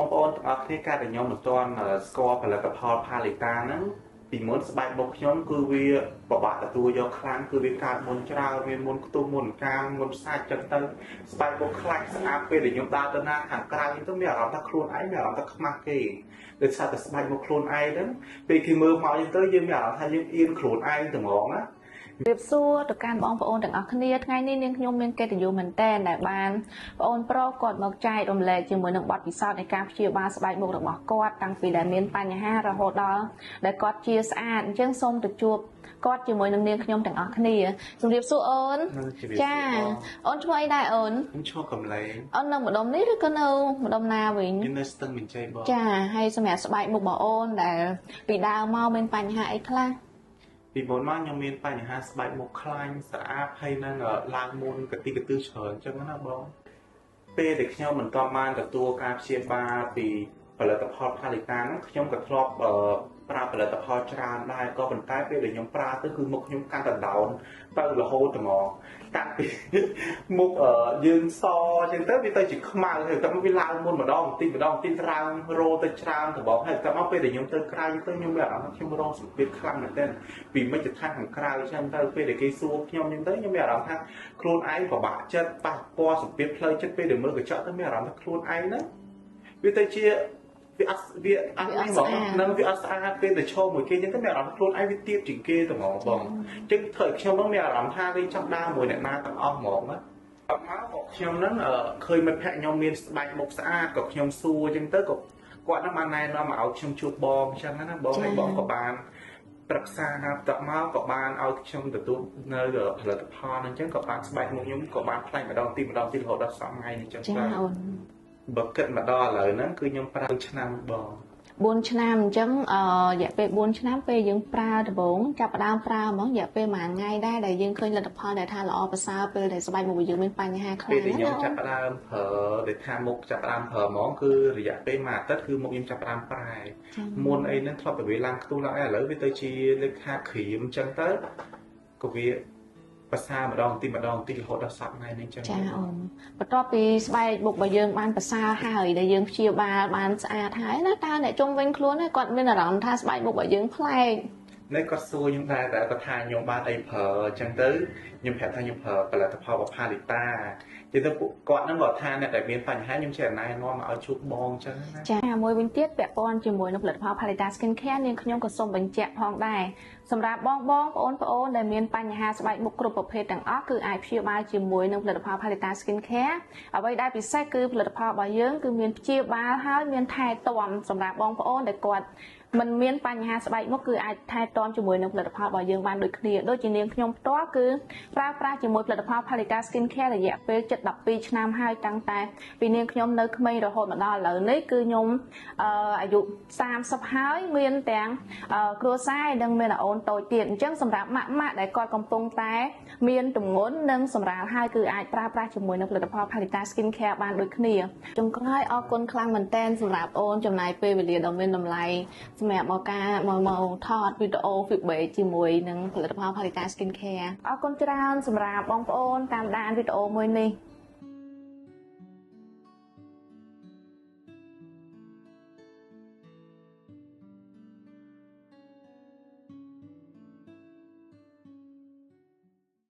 បងប្អូនទាំងអស់គ្នាការដែលខ្ញុំមិនទាន់ស្គាល់ផលិតផលផាលីតាហ្នឹងពីមុនស្បែកមុខខ្ញុំគឺវាពិបាកទទួលយកខ្លាំងគឺវាកើតមុនច្រើនមានមុនខ្ទុះមុនកាមមុនសាច់ចឹងទៅស្បែកមុខខ្លាច់ស្អាតពេលដែលខ្ញុំដើរទៅណាខាងក្រៅទៅមានអារម្មណ៍ថាខ្លួនឯងមានអារម្មណ៍ថាខ្មាស់គេដោយសារតែស្បែកមុខខ្លួនឯងហ្នឹងពេលគេមើលមកយើងទៅយើងមានអារម្មណ៍ថាយើងអៀនខ្លួនឯងតែហ្មងណារៀបសួរទៅកាន់បងប្អូនទាំងអស់គ្នាថ្ងៃនេះនាងខ្ញុំមានកិត្តិយសមែនទែនដែលបានបងអូនប្រុសគាត់មកចែករំលែកជាមួយនឹងបទពិសោធន៍នៃការព្យាបាលស្បែកមុខរបស់គាត់តាំងពីដែលមានបញ្ហារហូតដល់ដែលគាត់ជាស្អាតអញ្ចឹងសូមទៅជួបគាត់ជាមួយនឹងនាងខ្ញុំទាំងអស់គ្នាជម្រាបសួរអូនចាអូនឈ្មោះអីដែរអូនខ្ញុំឈ្មោះកំឡែងអូននៅម្ដុំនេះឬក៏នៅម្ដុំណាវិញខ្ញុំនៅស្ទឹងមានជ័យបងចាហើយសម្រាប់ស្បែកមុខរបស់អូនដែលពីដើមមកមានបញ្ហាអីខ្លះពីមុនមកខ្ញុំមានបញ្ហាស្បែកមុខខ្លាញ់ស្អាតហើយនឹងឡើងមុនកទីកទឺច្រើនអញ្ចឹងណាបងពេលដែលខ្ញុំមិនទាន់បានទទួលការព្យាបាលពីផលិតផលផាលីតាហ្នឹងខ្ញុំក៏ធ្លាប់ប្រើផលិតផលច្រើនដែរក៏ប៉ុន្តែពេលដែលខ្ញុំប្រើទៅគឺមុខខ្ញុំកាន់តែដោនទៅរហូតហ្មងតាំងពីមុខយើងសអញ្ចឹងទៅវាទៅជាខ្មៅហើយតែវាឡើងមុនម្ដងបន្តិចម្ដងបន្តិចឡើងរោទៅច្រើនត្បូងហើយតែមកពេលដែលខ្ញុំទៅក្រៅទៅខ្ញុំមានអារម្មណ៍ថាខ្ញុំរងសម្ពាធខ្លាំងមែនទែនពីមជ្ឈដ្ឋានខាងក្រៅអញ្ចឹងទៅពេលដែលគេសួរខ្ញុំអញ្ចឹងទៅខ្ញុំមានអារម្មណ៍ថាខ្លួនឯងពិបាកចិត្តប៉ះពាល់សម្ពាធផ្លូវចិត្តពេលដែលមើលកញ្ចក់ទៅមានអារម្មណ៍ថាខ្លួនឯងហ្នឹងវាទៅជាវាអត់ហ្មងនឹងវាអត់ស្អាតពេលទៅឈរមួយគេអញ្ចឹងទៅមានអារម្មណ៍ខ្លួនឯងវាទៀបជាងគេទៅហ្មងបងអញ្ចឹងធ្វើឲ្យខ្ញុំហ្នឹងមានអារម្មណ៍ថាវាចង់ដើរមួយអ្នកណាទាំងអស់ហ្មងណាអត់មកខ្ញុំហ្នឹងឃើញមិត្តភក្តិខ្ញុំមានស្បែកមុខស្អាតក៏ខ្ញុំសួរអញ្ចឹងទៅក៏គាត់ហ្នឹងបានណែនាំមកឲ្យខ្ញុំជួបបងអញ្ចឹងណាបងហើយបងក៏បានប្រឹក្សាណាតមកក៏បានឲ្យខ្ញុំទទួលនៅផលិតផលហ្នឹងអញ្ចឹងក៏បានស្បែកមុខខ្ញុំក៏បានផ្លាញ់ម្ដងទីរហូតដល់សប្តាហ៍ថ្ងៃនេះអញ្ចឹងចាអូនបើគិតមកដល់ឥឡូវហ្នឹងគឺខ្ញុំប្រើឆ្នាំបង4ឆ្នាំអញ្ចឹងរយៈពេល4ឆ្នាំពេលយើងប្រើដំបូងចាប់ផ្ដើមប្រើហ្មងរយៈពេលមួយថ្ងៃដែរដែលយើងឃើញលទ្ធផលដែលថាល្អប្រសើរពេលដែលស្បែកមុខយើងមានបញ្ហាខ្លាំងណាស់ពេលខ្ញុំចាប់ផ្ដើមប្រើដែលថាមុខចាប់ផ្ដើមប្រើហ្មងគឺរយៈពេលមួយអាទិត្យគឺមុខខ្ញុំចាប់ផ្ដើមប្រែមុនអីហ្នឹងធ្លាប់តែវាឡើងខ្ទុះឡើងឥឡូវវាទៅជាលេខខាក្រៀមអញ្ចឹងទៅក៏វាប្រសើរម្ដងទីរហូតដល់សប្តាហ៍ថ្ងៃនេះអញ្ចឹងចាអូនបន្ទាប់ពីស្បែកមុខរបស់យើងបានប្រសើរហើយដែលយើងព្យាបាលបានស្អាតហើយណាតើអ្នកជុំវិញខ្លួនគាត់មានអារម្មណ៍ថាស្បែកមុខរបស់យើងប្លែកនេះគាត់សួរខ្ញុំដែរតែគាត់ថាខ្ញុំបានអីប្រើអញ្ចឹងទៅខ្ញុំប្រាប់ថាខ្ញុំប្រើផលិតផលផាលីតាជាទៅពួកគាត់ហ្នឹងគាត់ថាអ្នកដែលមានបញ្ហាខ្ញុំចេះណែនាំមកឲ្យជួបបងអញ្ចឹងណាចាមួយវិញទៀតពាក់ព័ន្ធជាមួយនឹងផលិតផល Palita Skin Care នាងខ្ញុំក៏សូមបញ្ជាក់ផងដែរសម្រាប់បងប្អូនដែលមានបញ្ហាស្បែកមុខគ្រប់ប្រភេទទាំងអស់គឺអាចព្យាបាលជាមួយនឹងផលិតផល Palita Skin Care អ្វីដែលពិសេសគឺផលិតផលរបស់យើងគឺមានព្យាបាលហើយមានថែទាំសម្រាប់បងប្អូនដែលគាត់មិនមានបញ្ហាស្បែកមុខគឺអាចថែទាំជាមួយនឹងផលិតផលរបស់យើងបានដូចគ្នាដូចជានាងខ្ញុំផ្ទាល់គឺប្រើប្រាស់ជាមួយផលិតផល Palita Skin Care រយៈពេលជិត12ឆ្នាំហើយតាំងតែពីនាងខ្ញុំនៅក្មេងរហូតមកដល់ឥឡូវនេះគឺខ្ញុំអាយុ30ហើយមានទាំងគ្រួសារនិងមានអូនតូចទៀតអញ្ចឹងសម្រាប់ម៉ាក់ដែលគាត់កំពុងតែមានទម្ងន់និងសម្រាលហើយគឺអាចប្រើប្រាស់ជាមួយនឹងផលិតផល Palita Skin Care បានដូចគ្នាចុងក្រោយអរគុណខ្លាំងមែនទែនសម្រាប់អូនចំណាយពេលវេលាដ៏មានតម្លៃសម្រាប់មកថតវីដេអូ feedback ជាមួយនឹងផលិតផល Palita Skin Care អរគុណច្រើនសម្រាប់បងប្អូនតាមដានវីដេអូមួយនេះ